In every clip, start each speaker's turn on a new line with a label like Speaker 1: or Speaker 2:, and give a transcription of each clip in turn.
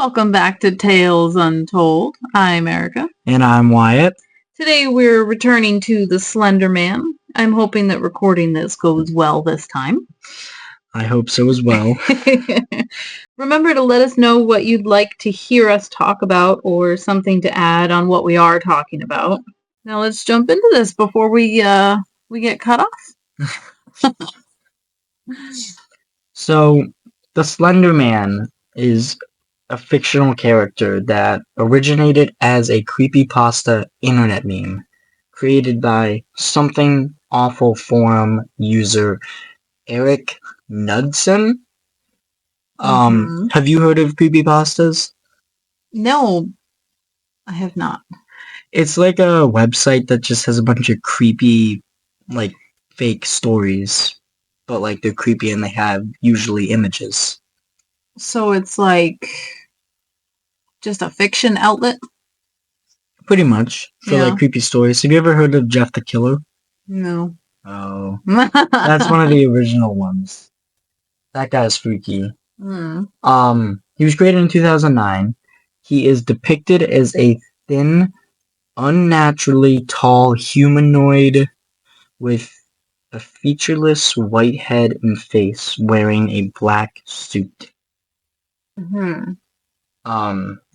Speaker 1: Welcome back to Tales Untold. I'm Erica.
Speaker 2: And I'm Wyatt.
Speaker 1: Today we're returning to the Slenderman. I'm hoping that recording this goes well this time.
Speaker 2: I hope so as well.
Speaker 1: Remember to let us know what you'd like to hear us talk about or something to add on what we are talking about. Now let's jump into this before we get cut off.
Speaker 2: So, the Slender Man is a fictional character that originated as a creepypasta internet meme created by Something Awful forum user Eric Knudsen. Have you heard of creepypastas?
Speaker 1: No, I have not.
Speaker 2: It's like a website that just has a bunch of creepy, fake stories, but they're creepy and they have usually images.
Speaker 1: So it's like just a fiction outlet?
Speaker 2: Pretty much, for creepy stories. Have you ever heard of Jeff the Killer?
Speaker 1: No.
Speaker 2: Oh. That's one of the original ones. That guy's freaky. He was created in 2009. He is depicted as a thin, unnaturally tall humanoid with a featureless white head and face wearing a black suit.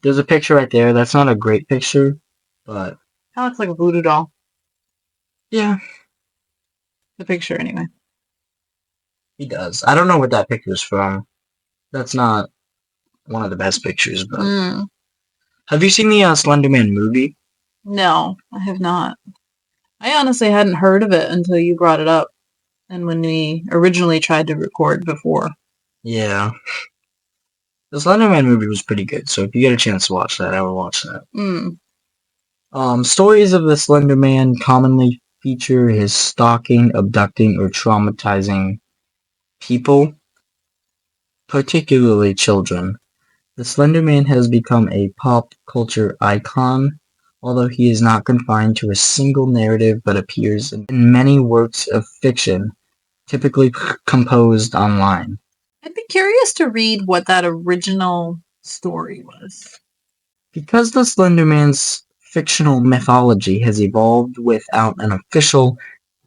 Speaker 2: There's a picture right there. That's not a great picture, but
Speaker 1: that looks like a voodoo doll.
Speaker 2: Yeah.
Speaker 1: The picture, anyway.
Speaker 2: He does. I don't know what that picture's from. That's not one of the best pictures, but... Have you seen the Slenderman movie?
Speaker 1: No, I have not. I honestly hadn't heard of it until you brought it up, and when we originally tried to record before.
Speaker 2: Yeah. The Slenderman movie was pretty good, so if you get a chance to watch that, I would watch that. Stories of the Slenderman commonly feature his stalking, abducting, or traumatizing people, particularly children. The Slenderman has become a pop culture icon, although he is not confined to a single narrative but appears in many works of fiction, typically composed online.
Speaker 1: I'd be curious to read what that original story was.
Speaker 2: Because the Slenderman's fictional mythology has evolved without an official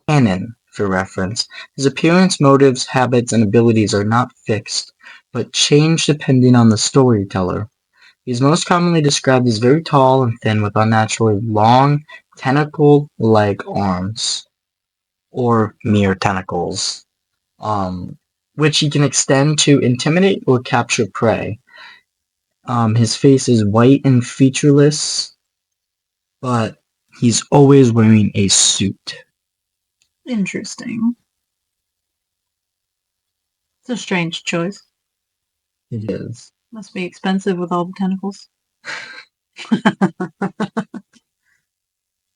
Speaker 2: canon for reference, his appearance, motives, habits, and abilities are not fixed, but change depending on the storyteller. He is most commonly described as very tall and thin with unnaturally long, tentacle-like arms, or mere tentacles, which he can extend to intimidate or capture prey. His face is white and featureless, but he's always wearing a suit.
Speaker 1: Interesting. It's a strange choice.
Speaker 2: It is.
Speaker 1: Must be expensive with all the tentacles.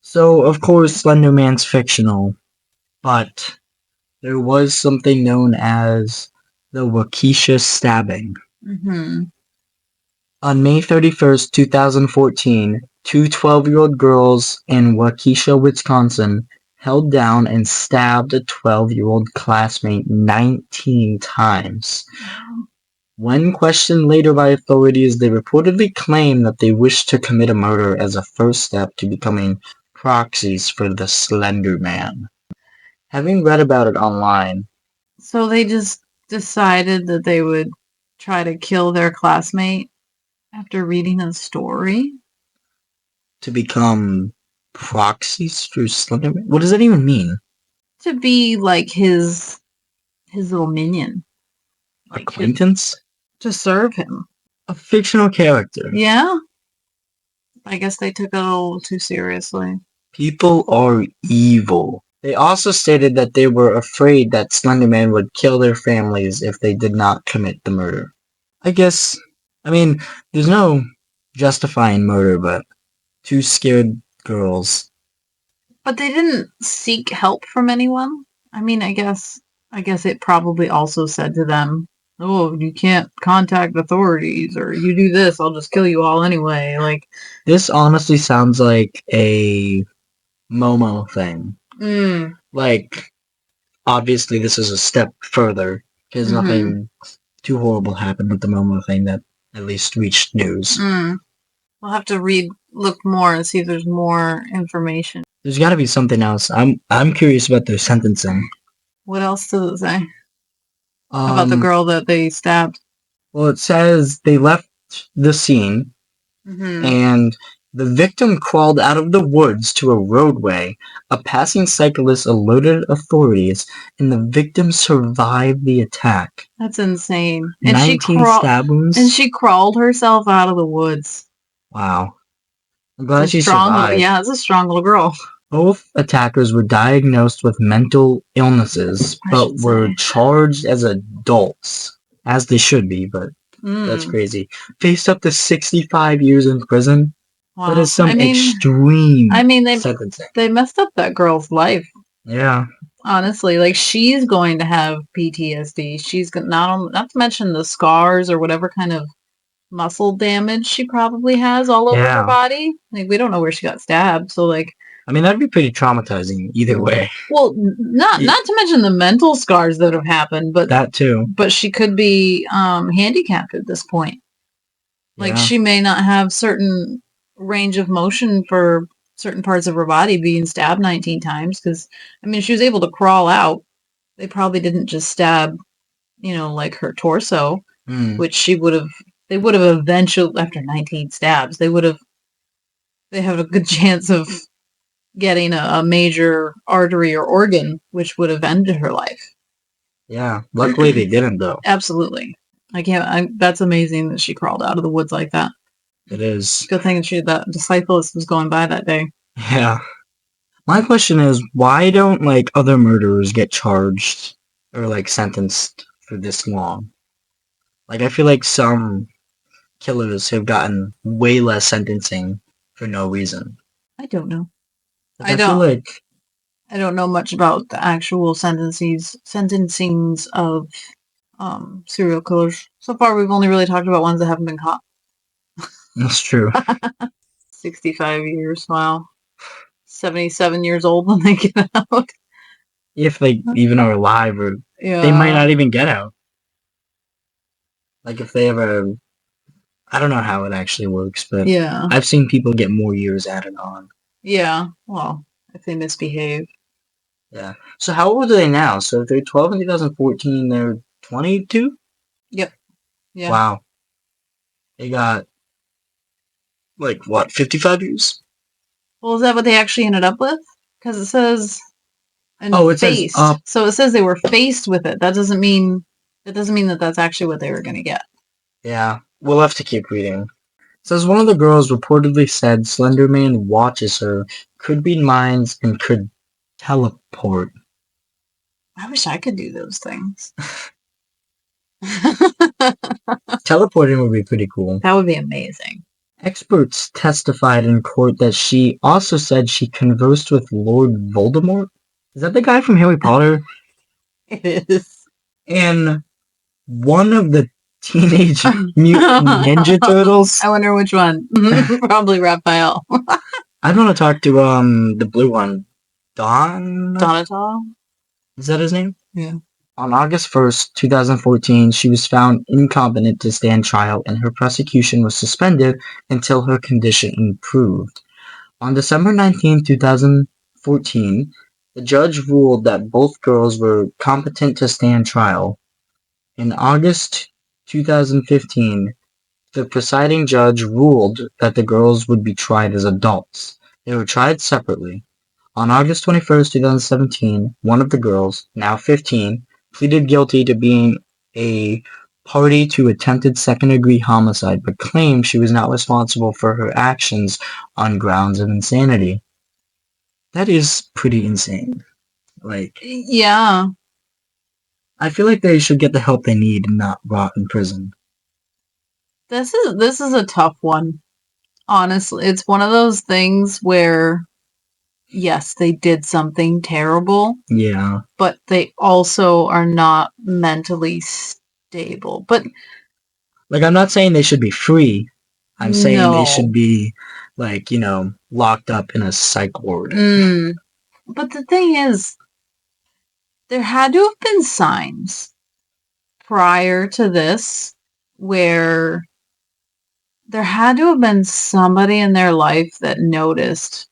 Speaker 2: So, of course, Slenderman's fictional, but there was something known as the Waukesha stabbing. On May 31st, 2014, two 12-year-old girls in Waukesha, Wisconsin, held down and stabbed a 12-year-old classmate 19 times. When questioned later by authorities, they reportedly claimed that they wished to commit a murder as a first step to becoming proxies for the Slender Man. Having read about it online...
Speaker 1: So they just decided that they would try to kill their classmate after reading a story?
Speaker 2: To become proxies for Slenderman? What does that even mean?
Speaker 1: To be like his little minion.
Speaker 2: Like acquaintance?
Speaker 1: To serve him.
Speaker 2: A fictional character.
Speaker 1: Yeah? I guess they took it a little too seriously.
Speaker 2: People are evil. They also stated that they were afraid that Slenderman would kill their families if they did not commit the murder. there's no justifying murder, but two scared girls.
Speaker 1: But they didn't seek help from anyone? I guess it probably also said to them, oh, you can't contact authorities, or you do this, I'll just kill you all anyway.
Speaker 2: This honestly sounds like a Momo thing. Obviously this is a step further, because nothing too horrible happened with the Momo thing that at least reached news.
Speaker 1: We'll have to look more and see if there's more information.
Speaker 2: There's got to be something else. I'm curious about their sentencing.
Speaker 1: What else does it say about the girl that they stabbed?
Speaker 2: Well, it says they left the scene and the victim crawled out of the woods to a roadway. A passing cyclist alerted authorities, and the victim survived the attack.
Speaker 1: That's insane.
Speaker 2: 19 stab wounds.
Speaker 1: And she crawled herself out of the woods.
Speaker 2: Wow. I'm glad she survived.
Speaker 1: Yeah, it's a strong little girl.
Speaker 2: Both attackers were diagnosed with mental illnesses, but were charged as adults, as they should be, but that's crazy. Faced up to 65 years in prison. Wow. That is some extreme sentencing.
Speaker 1: They messed up that girl's life.
Speaker 2: Yeah.
Speaker 1: Honestly, like, she's going to have PTSD. She's not to mention the scars or whatever kind of muscle damage she probably has all over her body. Like, we don't know where she got stabbed, so like,
Speaker 2: I mean, that'd be pretty traumatizing either way.
Speaker 1: Well, not to mention the mental scars that have happened, but
Speaker 2: that too.
Speaker 1: But she could be handicapped at this point. Like, she may not have certain range of motion for certain parts of her body being stabbed 19 times. Because, I mean, she was able to crawl out. They probably didn't just stab, like her torso, which they would have eventually, after 19 stabs, they have a good chance of getting a major artery or organ, which would have ended her life.
Speaker 2: Yeah, luckily they didn't, though.
Speaker 1: Absolutely. That's amazing that she crawled out of the woods like that.
Speaker 2: It is.
Speaker 1: Good thing that the cyclist was going by that day.
Speaker 2: Yeah. My question is, why don't, like, other murderers get charged or, like, sentenced for this long? Like, I feel like some killers have gotten way less sentencing for no reason.
Speaker 1: I don't know.
Speaker 2: I
Speaker 1: don't know much about the actual sentencings of serial killers. So far, we've only really talked about ones that haven't been caught.
Speaker 2: That's true.
Speaker 1: 65 years. Wow. 77 years old when they get out.
Speaker 2: If they even are alive, or they might not even get out. Like, if they ever... I don't know how it actually works, but I've seen people get more years added on.
Speaker 1: Yeah, well, if they misbehave.
Speaker 2: Yeah. So how old are they now? So if they're 12 in 2014, they're 22?
Speaker 1: Yep. Yeah.
Speaker 2: Wow. They got, like, what, 55 years?
Speaker 1: Well, is that what they actually ended up with? Because it says...
Speaker 2: it says up.
Speaker 1: So it says they were faced with it. That doesn't mean that that's actually what they were going to get.
Speaker 2: Yeah. We'll have to keep reading. It says one of the girls reportedly said Slenderman watches her, could read minds, and could teleport.
Speaker 1: I wish I could do those things.
Speaker 2: Teleporting would be pretty cool.
Speaker 1: That would be amazing.
Speaker 2: Experts testified in court that she also said she conversed with Lord Voldemort. Is that the guy from Harry Potter?
Speaker 1: It is.
Speaker 2: And one of the Teenage Mutant Ninja Turtles.
Speaker 1: I wonder which one. Probably Raphael.
Speaker 2: I'd want to talk to the blue one.
Speaker 1: Donatello?
Speaker 2: Is that his name?
Speaker 1: Yeah.
Speaker 2: On August 1st, 2014, she was found incompetent to stand trial and her prosecution was suspended until her condition improved. On December 19, 2014, the judge ruled that both girls were competent to stand trial. In August 2015, the presiding judge ruled that the girls would be tried as adults. They were tried separately. On August 21st, 2017, one of the girls, now 15, pleaded guilty to being a party to attempted second-degree homicide, but claimed she was not responsible for her actions on grounds of insanity. That is pretty insane. Like,
Speaker 1: yeah.
Speaker 2: I feel like they should get the help they need and not rot in prison.
Speaker 1: This is a tough one. Honestly, it's one of those things where, yes, they did something terrible.
Speaker 2: Yeah.
Speaker 1: But they also are not mentally stable. But,
Speaker 2: like, I'm not saying they should be free. I'm saying they should be, like, locked up in a psych ward.
Speaker 1: But the thing is, there had to have been signs prior to this where there had to have been somebody in their life that noticed.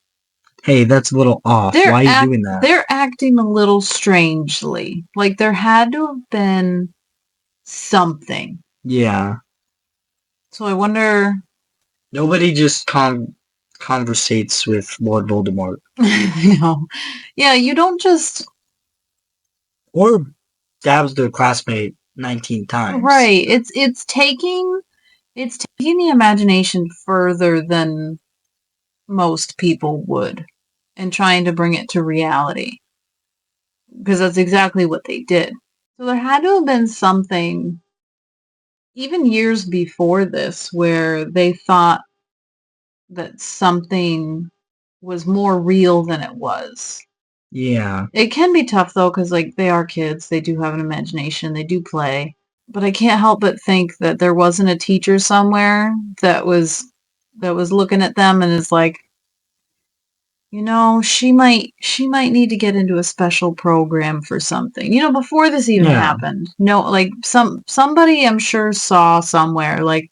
Speaker 2: Hey, that's a little off. Why are you doing that?
Speaker 1: They're acting a little strangely. Like there had to have been something.
Speaker 2: Yeah.
Speaker 1: So I wonder.
Speaker 2: Nobody just conversates with Lord Voldemort.
Speaker 1: Yeah, you don't just.
Speaker 2: Or stabs their classmate 19 times.
Speaker 1: Right. It's taking the imagination further than most people would and trying to bring it to reality. Because that's exactly what they did. So there had to have been something, even years before this, where they thought that something was more real than it was.
Speaker 2: Yeah.
Speaker 1: It can be tough though, because like they are kids, they do have an imagination, they do play. But I can't help but think that there wasn't a teacher somewhere that was looking at them and is like, she might need to get into a special program for something. Before this even happened. No, like somebody I'm sure saw somewhere, like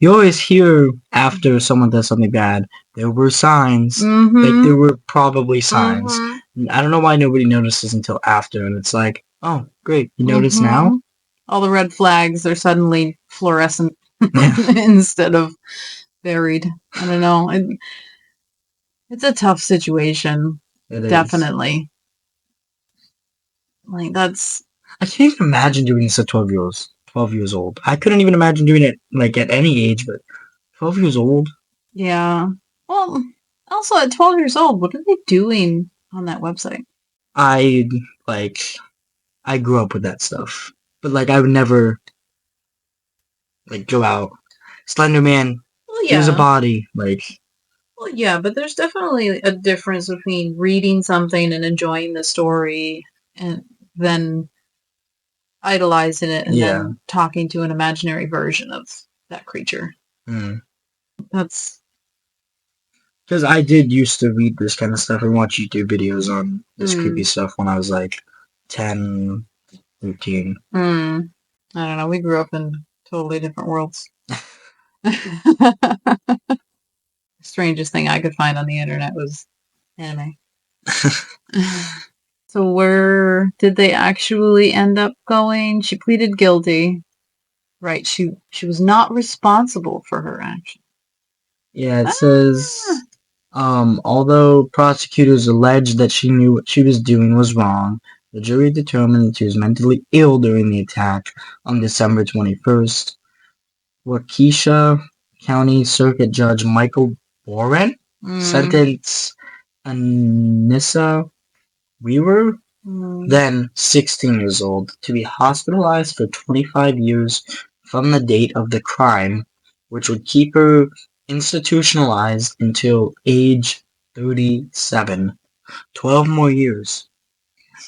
Speaker 2: you always hear after someone does something bad, there were signs. Like there were probably signs. I don't know why nobody notices until after, and it's like, oh, great, you notice now?
Speaker 1: All the red flags are suddenly fluorescent instead of buried. I don't know. It's a tough situation. Definitely. Like that's.
Speaker 2: I can't even imagine doing this at 12 years old. I couldn't even imagine doing it like at any age, but 12 years old.
Speaker 1: Yeah. Well, also at 12 years old, what are they doing on that website?
Speaker 2: I grew up with that stuff, but like I would never like go out. Slenderman. Well, yeah. He was a body. Like.
Speaker 1: Well, yeah, but there's definitely a difference between reading something and enjoying the story and then idolizing it and then talking to an imaginary version of that creature. That's
Speaker 2: because I did used to read this kind of stuff and watch YouTube videos on this creepy stuff when I was like 10, 13.
Speaker 1: I don't know. We grew up in totally different worlds. Strangest thing I could find on the internet was anime. So where did they actually end up going? She pleaded guilty. Right. She was not responsible for her actions.
Speaker 2: Yeah, it says, although prosecutors alleged that she knew what she was doing was wrong, the jury determined that she was mentally ill during the attack on December 21st. Waukesha County Circuit Judge Michael Boren sentenced Anissa Weaver, then 16 years old, to be hospitalized for 25 years from the date of the crime, which would keep her institutionalized until age 37. 12 more years.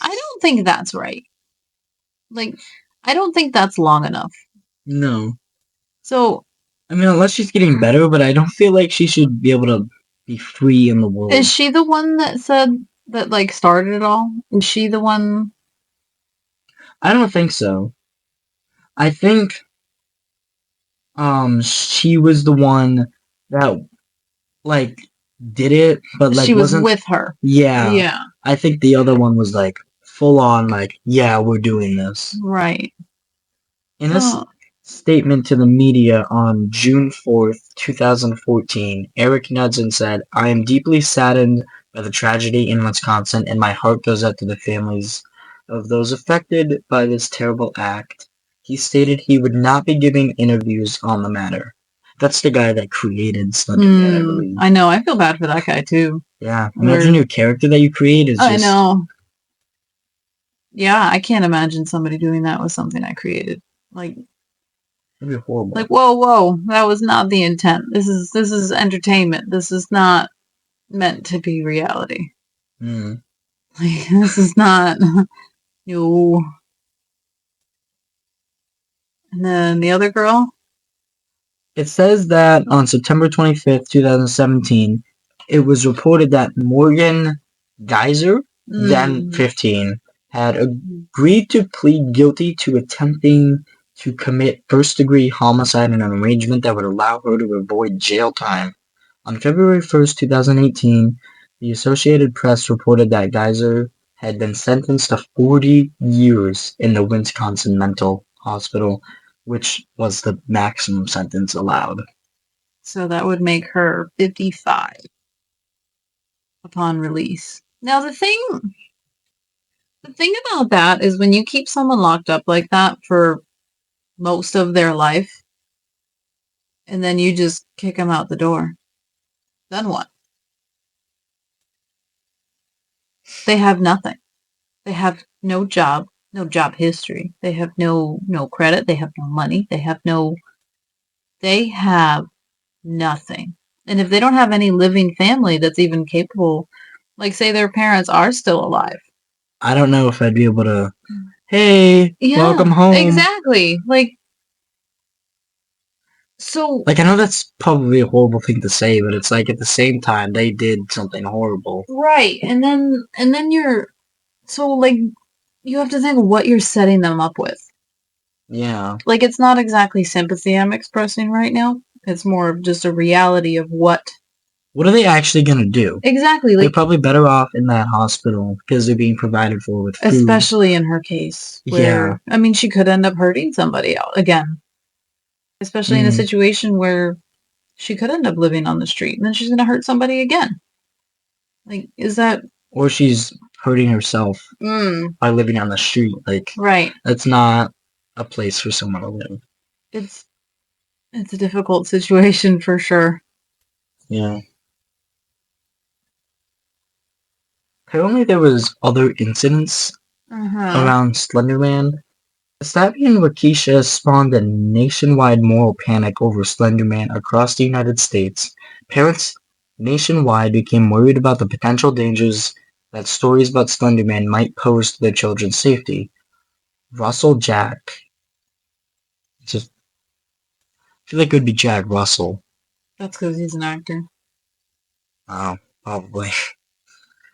Speaker 1: I don't think that's right. Like, I don't think that's long enough.
Speaker 2: No.
Speaker 1: So,
Speaker 2: I mean, unless she's getting better, but I don't feel like she should be able to be free in the world.
Speaker 1: Is she the one that said that, like, started it all? Is she the one?
Speaker 2: I don't think so. I think she was the one that like did it, but like
Speaker 1: she was
Speaker 2: wasn't
Speaker 1: with her.
Speaker 2: Yeah. I think the other one was like full on like, yeah, we're doing this.
Speaker 1: Right.
Speaker 2: In a statement to the media on June 4th, 2014, Eric Knudsen said, I am deeply saddened by the tragedy in Wisconsin, and my heart goes out to the families of those affected by this terrible act. He stated he would not be giving interviews on the matter. That's the guy that created Slenderman, I believe.
Speaker 1: I know. I feel bad for that guy, too.
Speaker 2: Yeah. Imagine your character that you create is just...
Speaker 1: I know. Yeah, I can't imagine somebody doing that with something I created. Like...
Speaker 2: That'd be horrible.
Speaker 1: Like, whoa, that was not the intent. This is entertainment. This is not meant to be reality. Like, this is not... No. And then the other girl?
Speaker 2: It says that on September 25th, 2017, it was reported that Morgan Geyser, then 15, had agreed to plead guilty to attempting to commit first-degree homicide in an arrangement that would allow her to avoid jail time. On February 1st, 2018, the Associated Press reported that Geyser had been sentenced to 40 years in the Wisconsin mental hospital, which was the maximum sentence allowed.
Speaker 1: So that would make her 55 upon release. Now the thing about that is when you keep someone locked up like that for most of their life, and then you just kick them out the door, then what? They have nothing. They have no job history. They have no credit. They have no money. They have nothing. And if they don't have any living family that's even capable, like say their parents are still alive.
Speaker 2: I don't know if I'd be able to, hey, welcome home.
Speaker 1: Exactly. So,
Speaker 2: I know that's probably a horrible thing to say, but it's like at the same time they did something horrible.
Speaker 1: Right. And then you have to think of what you're setting them up with.
Speaker 2: Yeah.
Speaker 1: It's not exactly sympathy I'm expressing right now. It's more of just a reality of what
Speaker 2: are they actually going to do?
Speaker 1: Exactly.
Speaker 2: They're probably better off in that hospital because they're being provided for with food.
Speaker 1: Especially in her case. Where, I mean, she could end up hurting somebody else again. Especially in a situation where she could end up living on the street and then she's going to hurt somebody again. Is that...
Speaker 2: Or she's hurting herself by living on the street.
Speaker 1: Right.
Speaker 2: That's not a place for someone to live.
Speaker 1: It's a difficult situation for sure.
Speaker 2: Yeah. Apparently there was other incidents around Slenderman. The stabbing in Waukesha spawned a nationwide moral panic over Slenderman across the United States. Parents nationwide became worried about the potential dangers that stories about Slenderman might pose to their children's safety. Russell Jack. I feel like it would be Jack Russell.
Speaker 1: That's because he's an actor.
Speaker 2: Oh, probably.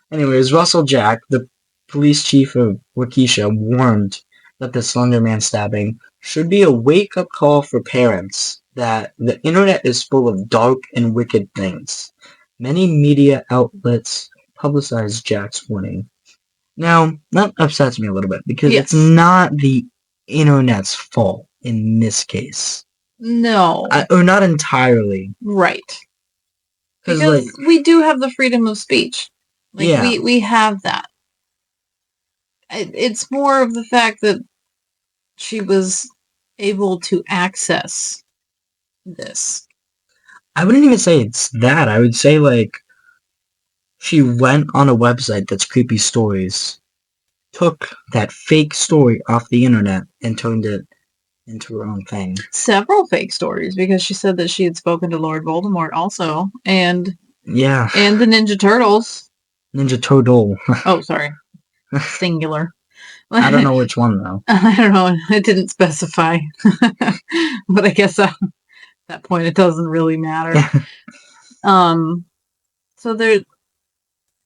Speaker 2: Anyways, Russell Jack, the police chief of Waukesha, warned that the Slenderman stabbing should be a wake-up call for parents that the internet is full of dark and wicked things. Many media outlets publicized Jack's warning. Now, that upsets me a little bit because it's not the internet's fault in this case.
Speaker 1: No.
Speaker 2: Or not entirely.
Speaker 1: Right. Because we do have the freedom of speech. We have that. It's more of the fact that she was able to access this.
Speaker 2: I wouldn't even say it's that. I would say she went on a website that's creepy stories, took that fake story off the internet and turned it into her own thing.
Speaker 1: Several fake stories, because she said that she had spoken to Lord Voldemort also, and and the Ninja Turtles.
Speaker 2: Ninja Turtle.
Speaker 1: Oh, sorry. Singular.
Speaker 2: I don't know which one though.
Speaker 1: I don't know. It didn't specify. But I guess at that point it doesn't really matter. So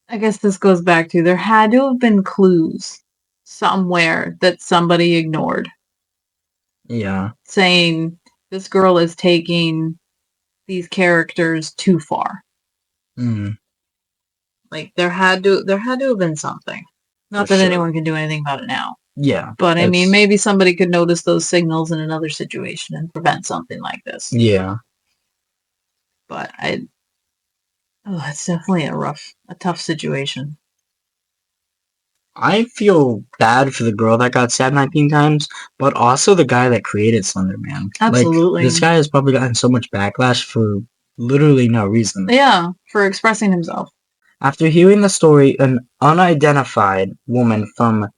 Speaker 1: I guess this goes back to there had to have been clues somewhere that somebody ignored.
Speaker 2: Yeah.
Speaker 1: Saying this girl is taking these characters too far. There had to have been something. Not that anyone can do anything about it now.
Speaker 2: Yeah.
Speaker 1: But I mean, maybe somebody could notice those signals in another situation and prevent something like this.
Speaker 2: Yeah.
Speaker 1: But it's definitely a tough situation.
Speaker 2: I feel bad for the girl that got stabbed 19 times, but also the guy that created Slenderman.
Speaker 1: Absolutely.
Speaker 2: This guy has probably gotten so much backlash for literally no reason.
Speaker 1: Yeah, for expressing himself. After
Speaker 2: hearing the story, an unidentified woman from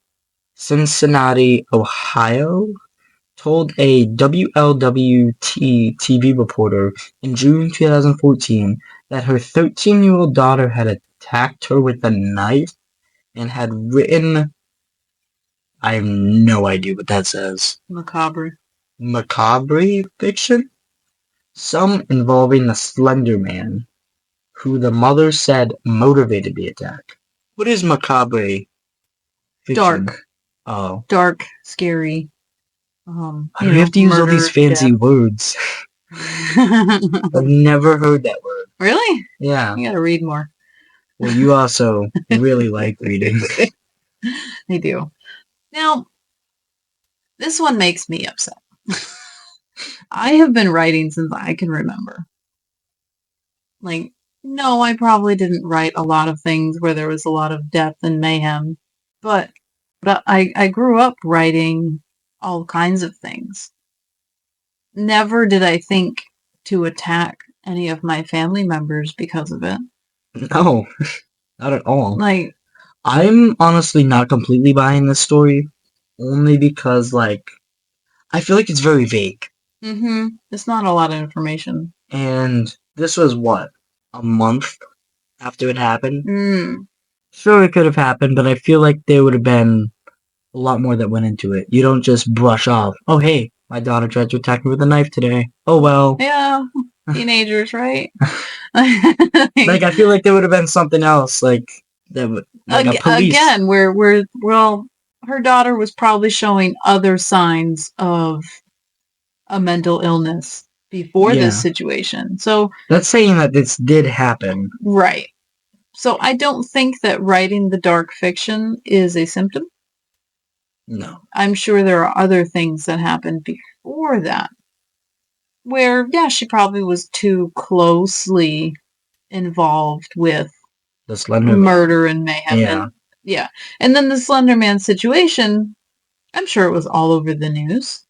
Speaker 2: Cincinnati, Ohio, told a WLWT TV reporter in June 2014 that her 13-year-old daughter had attacked her with a knife and had written, I have no idea what that says.
Speaker 1: Macabre
Speaker 2: fiction? Some involving the Slender Man, who the mother said motivated the attack. What is macabre fiction?
Speaker 1: Dark. Oh. Dark, scary.
Speaker 2: Why do we have to use all these fancy words? I've never heard that word.
Speaker 1: Really?
Speaker 2: Yeah.
Speaker 1: You gotta read more.
Speaker 2: Well, you also really like reading.
Speaker 1: I do. Now, this one makes me upset. I have been writing since I can remember. Like, no, I probably didn't write a lot of things where there was a lot of death and mayhem, but I grew up writing all kinds of things. Never did I think to attack any of my family members because of it.
Speaker 2: No, not at all.
Speaker 1: Like,
Speaker 2: I'm honestly not completely buying this story, only because, like, I feel like it's very vague.
Speaker 1: It's not a lot of information.
Speaker 2: And this was what? A month after it happened?
Speaker 1: Mm.
Speaker 2: Sure, it could have happened, but I feel like there would have been a lot more that went into it. You don't just brush off, oh, hey, my daughter tried to attack me with a knife today. Oh, well.
Speaker 1: Yeah, teenagers, right?
Speaker 2: Like, I feel like there would have been something else, like, that would, like a police.
Speaker 1: Again, well, her daughter was probably showing other signs of a mental illness before this situation. So
Speaker 2: that's saying that this did happen.
Speaker 1: Right. So I don't think that writing the dark fiction is a symptom.
Speaker 2: No.
Speaker 1: I'm sure there are other things that happened before that where, yeah, she probably was too closely involved with
Speaker 2: the Slenderman
Speaker 1: murder and mayhem.
Speaker 2: Yeah.
Speaker 1: Yeah. And then the Slenderman situation, I'm sure it was all over the news.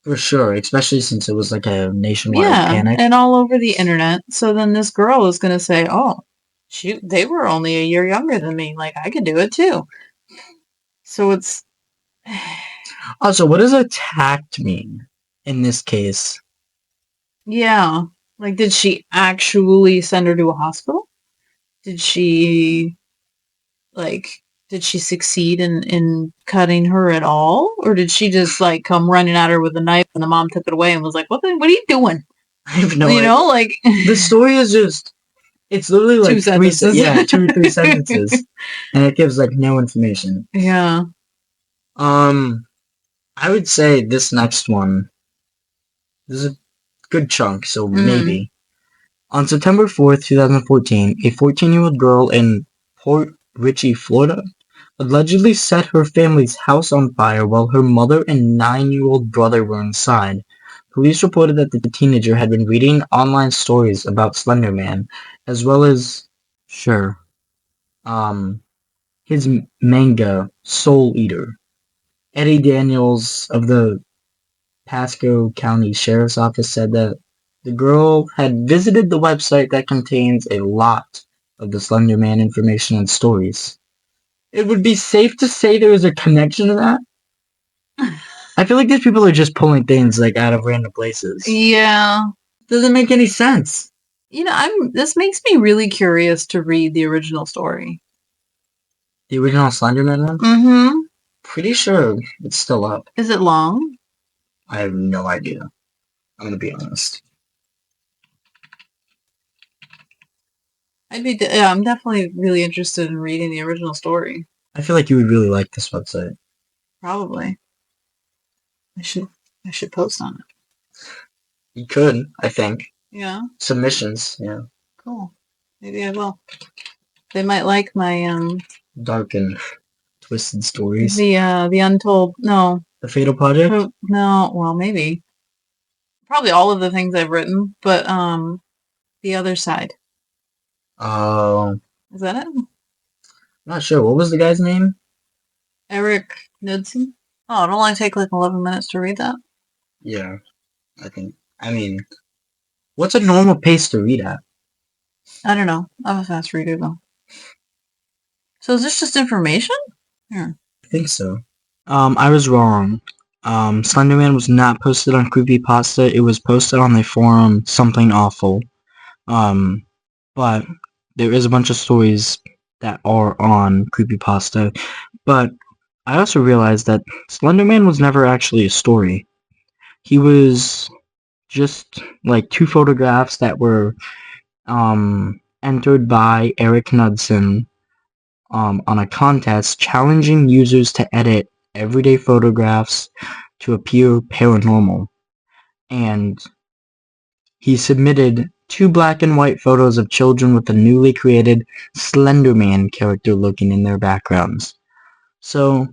Speaker 2: For sure, especially since it was like a nationwide panic.
Speaker 1: And all over the internet. So then this girl is going to say, oh, shoot, they were only a year younger than me. Like, I could do it too. So it's...
Speaker 2: Also, what does attacked mean in this case?
Speaker 1: Yeah. Like, did she actually send her to a hospital? Did she succeed in cutting her at all? Or did she just, like, come running at her with a knife and the mom took it away and was like, what are you doing?
Speaker 2: I have no idea.
Speaker 1: You know, like...
Speaker 2: The story is just... It's literally like
Speaker 1: 2 sentences.
Speaker 2: 2 or 3 sentences. And it gives, like, no information.
Speaker 1: Yeah.
Speaker 2: I would say this next one... This is a good chunk, so maybe. On September 4th, 2014, a 14-year-old girl in Port Richey, Florida, allegedly set her family's house on fire while her mother and 9-year-old brother were inside. Police reported that the teenager had been reading online stories about Slenderman, as well as, his manga, Soul Eater. Eddie Daniels of the Pasco County Sheriff's Office said that the girl had visited the website that contains a lot of the Slenderman information and stories. It would be safe to say there is a connection to that. I feel like these people are just pulling things like out of random places.
Speaker 1: Yeah.
Speaker 2: Doesn't make any sense.
Speaker 1: You know, this makes me really curious to read the original story.
Speaker 2: The original Slenderman one?
Speaker 1: Mm-hmm.
Speaker 2: Pretty sure it's still up.
Speaker 1: Is it long?
Speaker 2: I have no idea. I'm gonna be honest.
Speaker 1: I'm definitely really interested in reading the original story.
Speaker 2: I feel like you would really like this website.
Speaker 1: Probably. I should post on it.
Speaker 2: You could, I think.
Speaker 1: Yeah.
Speaker 2: Submissions, yeah.
Speaker 1: Cool. Maybe I will. They might like my
Speaker 2: dark and twisted stories.
Speaker 1: The Untold. No.
Speaker 2: The Fatal Project?
Speaker 1: No. Well, maybe. Probably all of the things I've written, but the other side.
Speaker 2: Oh.
Speaker 1: Is that it?
Speaker 2: Not sure. What was the guy's name?
Speaker 1: Eric Knudsen. Oh, it'll only take like 11 minutes to read that?
Speaker 2: Yeah, I mean, what's a normal pace to read at?
Speaker 1: I don't know. I'm a fast reader, though. So is this just information?
Speaker 2: Yeah. I think so. I was wrong. Slenderman was not posted on Creepypasta. It was posted on the forum Something Awful. But there is a bunch of stories that are on Creepypasta. But I also realized that Slenderman was never actually a story. He was just like 2 photographs that were entered by Eric Knudsen on a contest challenging users to edit everyday photographs to appear paranormal, and he submitted 2 black and white photos of children with the newly created Slenderman character looking in their backgrounds. So,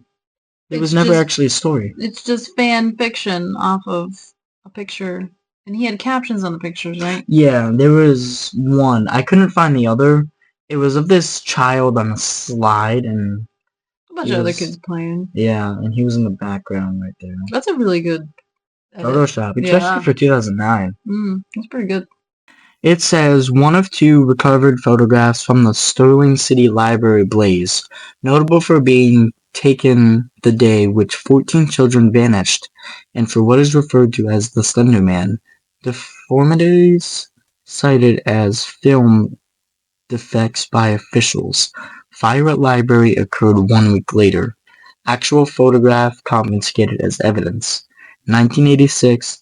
Speaker 2: it was never actually a story.
Speaker 1: It's just fan fiction off of a picture. And he had captions on the pictures, right?
Speaker 2: Yeah, there was one. I couldn't find the other. It was of this child on a slide, and
Speaker 1: a bunch of other kids playing.
Speaker 2: Yeah, and he was in the background right there.
Speaker 1: That's a really good edit.
Speaker 2: Photoshop, especially for 2009.
Speaker 1: That's pretty good.
Speaker 2: It says one of 2 recovered photographs from the Sterling City Library blaze, notable for being taken the day which 14 children vanished, and for what is referred to as the Slender Man. Deformities cited as film defects by officials. Fire at library occurred 1 week later. Actual photograph confiscated as evidence. 1986,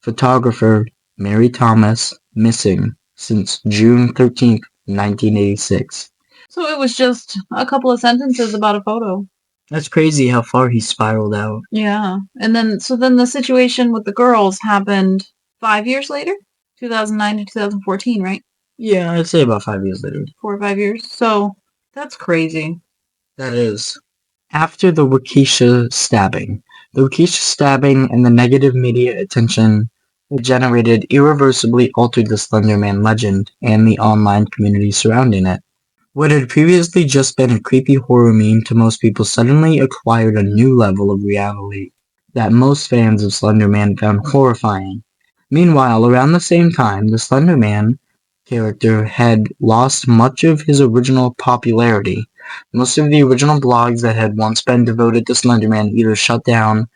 Speaker 2: photographer Mary Thomas missing since June 13th, 1986.
Speaker 1: So it was just a couple of sentences about a photo.
Speaker 2: That's crazy how far he spiraled out.
Speaker 1: Yeah. And then the situation with the girls happened 5 years later? 2009 to 2014, right?
Speaker 2: Yeah, I'd say about 5 years later.
Speaker 1: 4 or 5 years. So that's crazy.
Speaker 2: That is. After the Waukesha stabbing. The Waukesha stabbing and the negative media attention it generated irreversibly altered the Slender Man legend and the online community surrounding it. What had previously just been a creepy horror meme to most people suddenly acquired a new level of reality that most fans of Slender Man found horrifying. Meanwhile, around the same time, the Slender Man character had lost much of his original popularity. Most of the original blogs that had once been devoted to Slender Man either shut down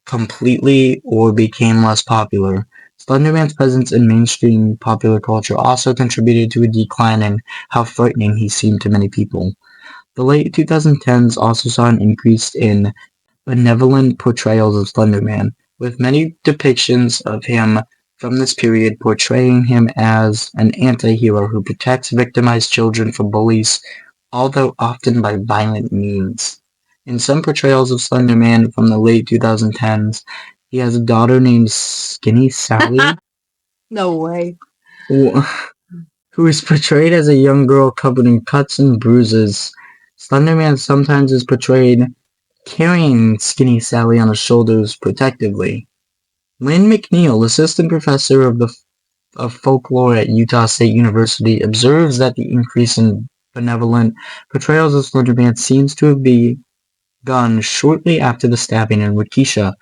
Speaker 2: completely or became less popular. Slender Man's presence in mainstream popular culture also contributed to a decline in how frightening he seemed to many people. The late 2010s also saw an increase in benevolent portrayals of Slender Man, with many depictions of him from this period portraying him as an anti-hero who protects victimized children from bullies, although often by violent means. In some portrayals of Slender Man from the late 2010s, he has a daughter named Skinny Sally.
Speaker 1: No way.
Speaker 2: Who is portrayed as a young girl covered in cuts and bruises. Slender Man sometimes is portrayed carrying Skinny Sally on his shoulders protectively. Lynn McNeil, assistant professor of folklore at Utah State University, observes that the increase in benevolent portrayals of Slender Man seems to have begun shortly after the stabbing in Waukesha,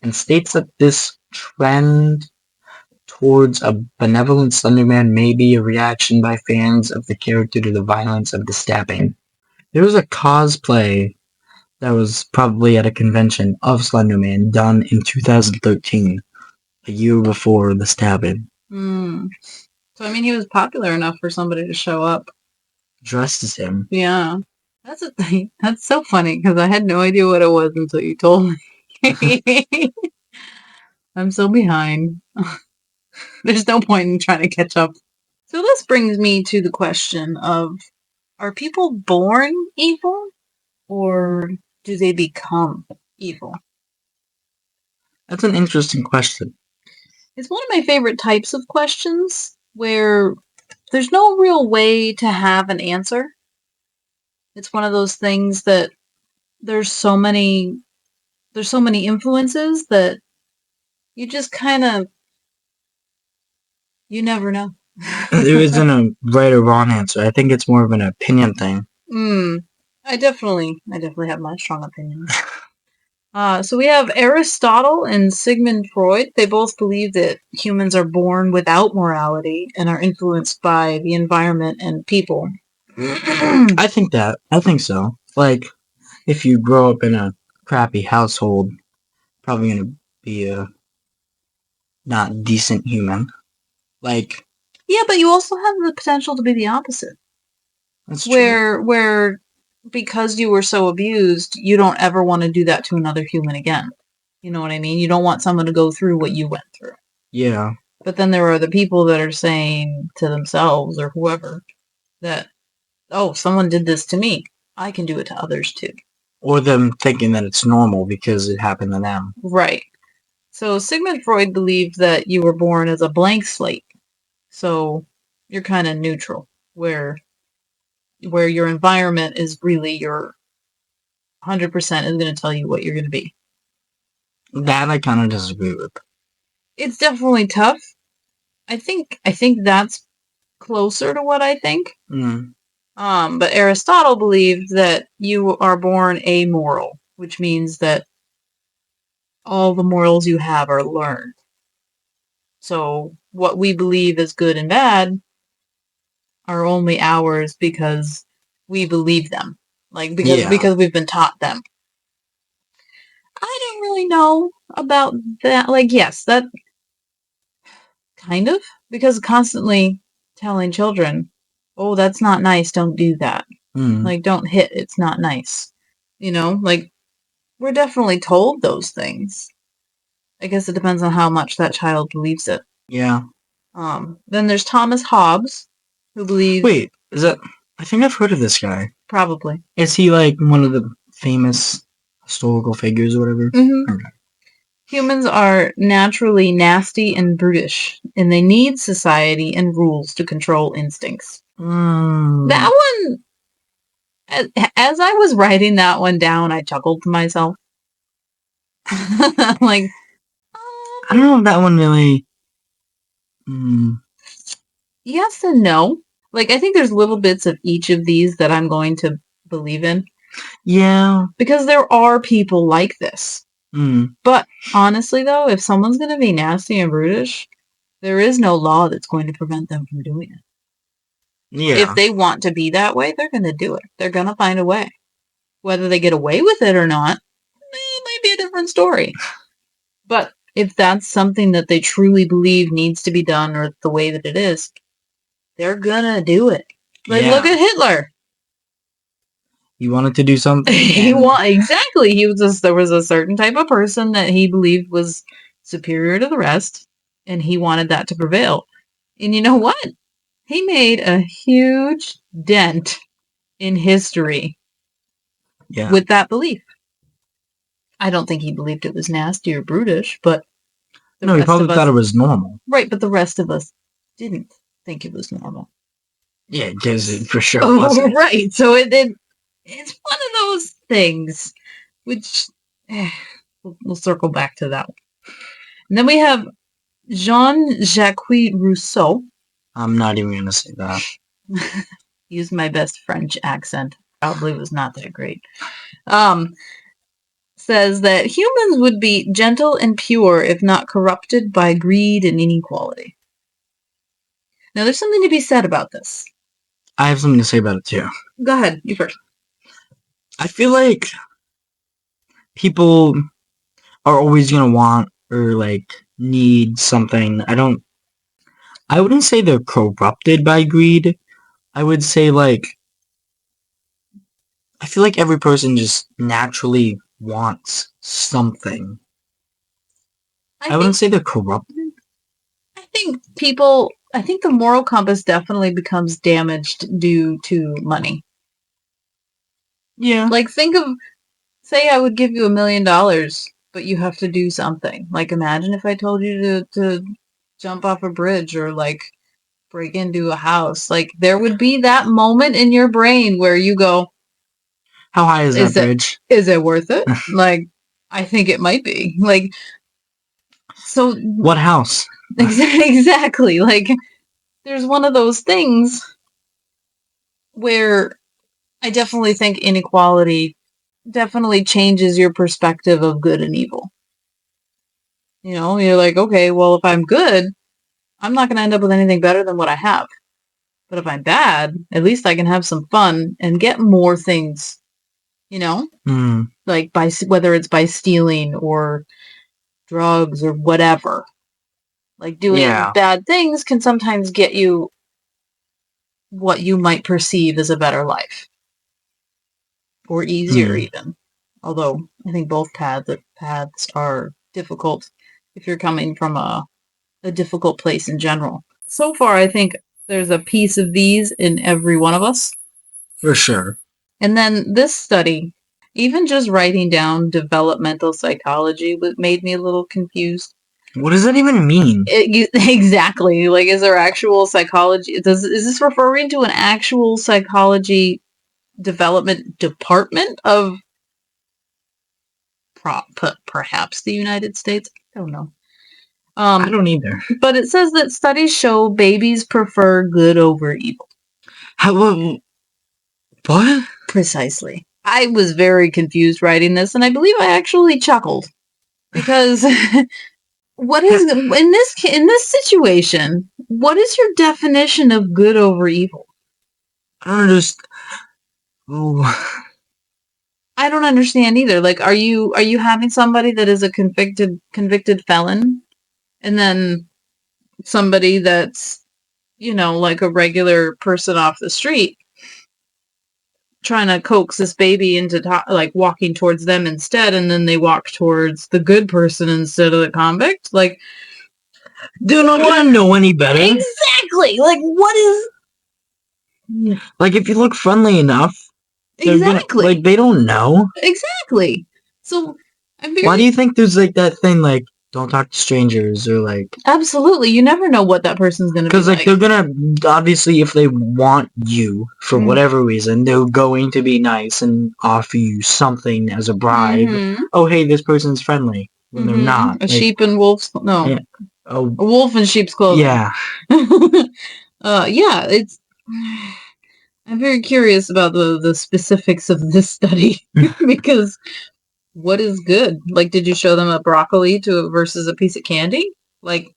Speaker 2: and states that this trend towards a benevolent Slender Man may be a reaction by fans of the character to the violence of the stabbing. There was a cosplay that was probably at a convention of Slender Man done in 2013, a year before the stabbing.
Speaker 1: So, I mean, he was popular enough for somebody to show up.
Speaker 2: Dressed as him.
Speaker 1: Yeah. That's a thing. That's so funny because I had no idea what it was until you told me. I'm so behind. There's no point in trying to catch up. So this brings me to the question of, are people born evil or do they become evil?
Speaker 2: That's an interesting question.
Speaker 1: It's one of my favorite types of questions where there's no real way to have an answer. It's one of those things that there's so many influences that you just kind of, you never know.
Speaker 2: There isn't a right or wrong answer. I think it's more of an opinion thing.
Speaker 1: I definitely have my strong opinions. So we have Aristotle and Sigmund Freud. They both believe that humans are born without morality and are influenced by the environment and people.
Speaker 2: I think so. Like, if you grow up in a crappy household, probably gonna be a not decent human. Like,
Speaker 1: yeah, but you also have the potential to be the opposite.
Speaker 2: That's true.
Speaker 1: Where because you were so abused, you don't ever want to do that to another human again. You know what I mean? You don't want someone to go through what you went through.
Speaker 2: Yeah.
Speaker 1: But then there are the people that are saying to themselves or whoever that, oh, someone did this to me. I can do it to others too.
Speaker 2: Or them thinking that it's normal because it happened to them.
Speaker 1: Right. So Sigmund Freud believed that you were born as a blank slate. So you're kind of neutral, where your environment is really your 100% is going to tell you what you're going to be.
Speaker 2: That I kind of disagree with.
Speaker 1: It's definitely tough. I think that's closer to what I think.
Speaker 2: Mm.
Speaker 1: But Aristotle believed that you are born amoral, which means that all the morals you have are learned. So what we believe is good and bad are only ours because we believe them. Like because we've been taught them. I don't really know about that. Like, yes, that kind of, because constantly telling children, oh, that's not nice, don't do that. Like, don't hit, it's not nice. You know, like, we're definitely told those things. I guess it depends on how much that child believes it.
Speaker 2: Yeah.
Speaker 1: Then there's Thomas Hobbes, who believes...
Speaker 2: Wait, is that... I think I've heard of this guy.
Speaker 1: Probably.
Speaker 2: Is he like one of the famous historical figures or whatever?
Speaker 1: Mm-hmm. Okay. Humans are naturally nasty and brutish, and they need society and rules to control instincts. That one, as I was writing that one down, I chuckled to myself. Like,
Speaker 2: I don't know if that one really...
Speaker 1: Yes and no. Like, I think there's little bits of each of these that I'm going to believe in.
Speaker 2: Yeah.
Speaker 1: Because there are people like this. But honestly, though, if someone's going to be nasty and brutish, there is no law that's going to prevent them from doing it. Yeah. If they want to be that way, they're going to do it. They're going to find a way. Whether they get away with it or not, it might be a different story. But if that's something that they truly believe needs to be done or the way that it is, they're going to do it. Like, look at Hitler.
Speaker 2: He wanted to do something.
Speaker 1: Exactly. There was a certain type of person that he believed was superior to the rest, and he wanted that to prevail. And you know what? He made a huge dent in history with that belief. I don't think he believed it was nasty or brutish, but
Speaker 2: no, he probably thought it was normal.
Speaker 1: Right, but the rest of us didn't think it was normal.
Speaker 2: Yeah, because it for sure wasn't.
Speaker 1: Right, so it's one of those things, which we'll circle back to that one. And then we have Jean-Jacques Rousseau.
Speaker 2: I'm not even going to say that.
Speaker 1: Used my best French accent. Probably was not that great. Says that humans would be gentle and pure if not corrupted by greed and inequality. Now, there's something to be said about this.
Speaker 2: I have something to say about it, too.
Speaker 1: Go ahead. You first.
Speaker 2: I feel like people are always going to want or, like, need something. I wouldn't say they're corrupted by greed. I would say, like, I feel like every person just naturally wants something. I wouldn't say they're corrupted.
Speaker 1: I think the moral compass definitely becomes damaged due to money.
Speaker 2: Yeah.
Speaker 1: Like, say I would give you $1 million, but you have to do something. Like, imagine if I told you to jump off a bridge or, like, break into a house. Like, there would be that moment in your brain where you go,
Speaker 2: how high is that bridge?
Speaker 1: Is it worth it? Like, I think it might be. Like, so...
Speaker 2: What house?
Speaker 1: Exactly. Like, there's one of those things where I definitely think inequality definitely changes your perspective of good and evil. You know, you're like, okay, well, if I'm good, I'm not going to end up with anything better than what I have. But if I'm bad, at least I can have some fun and get more things, you know? Like, whether it's by stealing or drugs or whatever. Like, doing bad things can sometimes get you what you might perceive as a better life. Or easier, even. Although, I think both paths are difficult if you're coming from a difficult place in general. So far, I think there's a piece of these in every one of us.
Speaker 2: For sure.
Speaker 1: And then this study, Even just writing down developmental psychology made me a little confused.
Speaker 2: What does that even mean?
Speaker 1: Exactly. Like, is there actual psychology? Is this referring to an actual psychology development department of perhaps the United States? I don't know.
Speaker 2: I don't either.
Speaker 1: But it says that studies show babies prefer good over evil.
Speaker 2: How? What?
Speaker 1: Precisely. I was very confused writing this, and I believe I actually chuckled because what is in this situation? What is your definition of good over evil?
Speaker 2: I don't understand. Oh.
Speaker 1: I don't understand either. Like, are you having somebody that is a convicted felon, and then somebody that's, like a regular person off the street, trying to coax this baby into like walking towards them instead, and then they walk towards the good person instead of the convict? Like,
Speaker 2: they're not gonna know any better.
Speaker 1: Exactly. Like, what is?
Speaker 2: Like, if you look friendly enough,
Speaker 1: Exactly.
Speaker 2: Like, they don't know.
Speaker 1: Exactly. So,
Speaker 2: why do you think there's like that thing like don't talk to strangers or like?
Speaker 1: Absolutely, you never know what that person's gonna be like.
Speaker 2: Because like they're gonna obviously, if they want you for whatever reason, they're going to be nice and offer you something as a bribe. Oh, hey, this person's friendly when they're not.
Speaker 1: A sheep in wolf's
Speaker 2: Yeah.
Speaker 1: A wolf in sheep's clothing.
Speaker 2: Yeah.
Speaker 1: Yeah, it's. I'm very curious about the specifics of this study because what is good? Like, did you show them a broccoli versus a piece of candy? Like,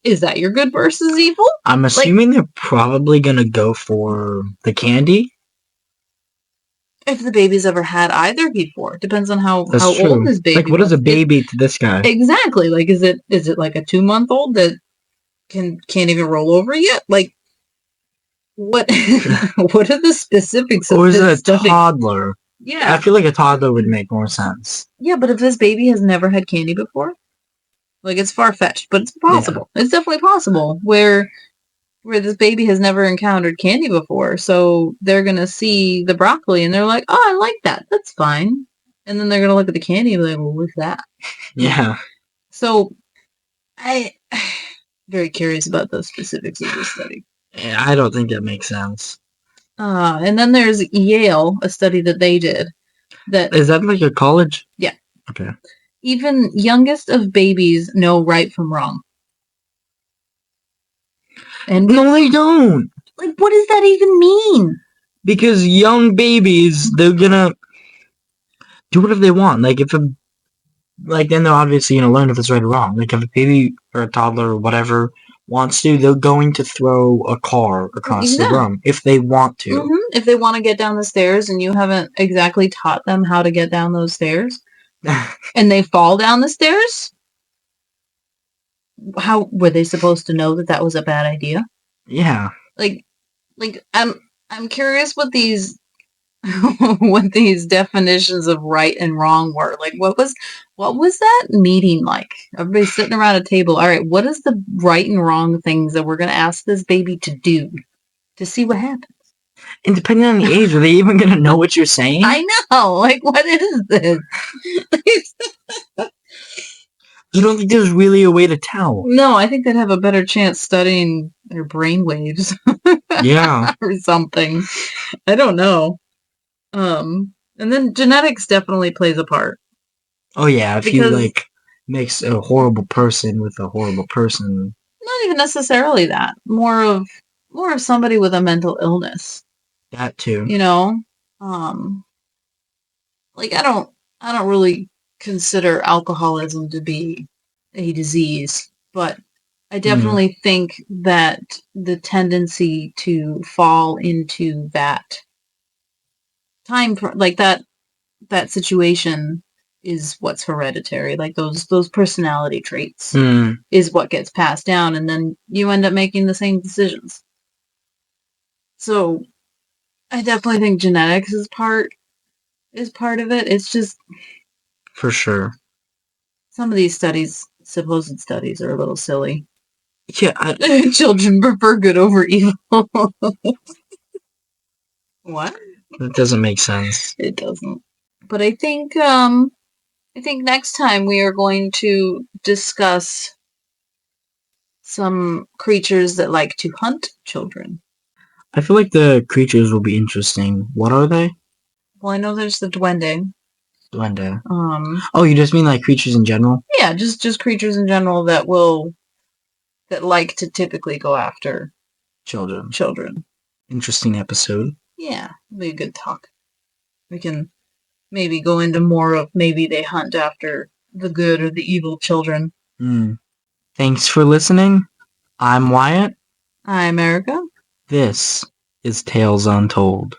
Speaker 1: is that your good versus evil?
Speaker 2: I'm assuming they're probably gonna go for the candy.
Speaker 1: If the baby's ever had either before, depends on how old this baby.
Speaker 2: Like, what is a baby to this guy?
Speaker 1: Exactly. Like, is it like a 2-month-old that can't even roll over yet? Like, what? What are the specifics of
Speaker 2: or is
Speaker 1: this
Speaker 2: it a
Speaker 1: study?
Speaker 2: toddler?
Speaker 1: Yeah,
Speaker 2: I feel like a toddler would make more sense.
Speaker 1: Yeah, but if this baby has never had candy before, like, it's far-fetched, but it's possible. Yeah. It's definitely possible where this baby has never encountered candy before, so they're gonna see the broccoli and they're like, "Oh, I like that. That's fine." And then they're gonna look at the candy and be like, "Well, what's that?"
Speaker 2: Yeah.
Speaker 1: So, I very curious about the specifics of this study.
Speaker 2: I don't think that makes sense.
Speaker 1: And then there's Yale, a study that they did.
Speaker 2: Is that like a college?
Speaker 1: Yeah.
Speaker 2: Okay.
Speaker 1: Even youngest of babies know right from wrong. And
Speaker 2: no, they don't.
Speaker 1: Like, what does that even mean?
Speaker 2: Because young babies, they're gonna do whatever they want. Like, then they're obviously gonna learn if it's right or wrong. Like, if a baby or a toddler or whatever wants to, they're going to throw a car across the room if they want to.
Speaker 1: If they want to get down the stairs and you haven't exactly taught them how to get down those stairs, and they fall down the stairs, how were they supposed to know that that was a bad idea?
Speaker 2: Yeah.
Speaker 1: Like I'm curious what these what these definitions of right and wrong were. Like, what was that meeting like? Everybody sitting around a table. All right, what is the right and wrong things that we're going to ask this baby to do to see what happens?
Speaker 2: And depending on the age, are they even going to know what you're saying?
Speaker 1: I know. Like, what is this?
Speaker 2: You don't think there's really a way to tell?
Speaker 1: No, I think they'd have a better chance studying their brain waves.
Speaker 2: Yeah.
Speaker 1: Or something. I don't know. And then genetics definitely plays a part.
Speaker 2: Oh yeah, if you like mix a horrible person with a horrible person.
Speaker 1: Not even necessarily that. More of somebody with a mental illness.
Speaker 2: That too.
Speaker 1: Like, I don't really consider alcoholism to be a disease, but I definitely think that the tendency to fall into that like that situation is what's hereditary. Like, those personality traits is what gets passed down, and then you end up making the same decisions. So I definitely think genetics is part of it. It's just,
Speaker 2: for sure,
Speaker 1: some of these supposed studies are a little silly.
Speaker 2: Yeah.
Speaker 1: Children prefer good over evil. What?
Speaker 2: That doesn't make sense.
Speaker 1: It doesn't. But I think next time we are going to discuss some creatures that like to hunt children.
Speaker 2: I feel like the creatures will be interesting. What are they?
Speaker 1: Well, I know there's the duende.
Speaker 2: Slender. Oh, you just mean like creatures in general?
Speaker 1: Yeah, just creatures in general that like to typically go after
Speaker 2: Children. Interesting episode.
Speaker 1: Yeah, it'll be a good talk. We can maybe go into more of maybe they hunt after the good or the evil children.
Speaker 2: Thanks for listening. I'm Wyatt.
Speaker 1: I'm Erica.
Speaker 2: This is Tales Untold.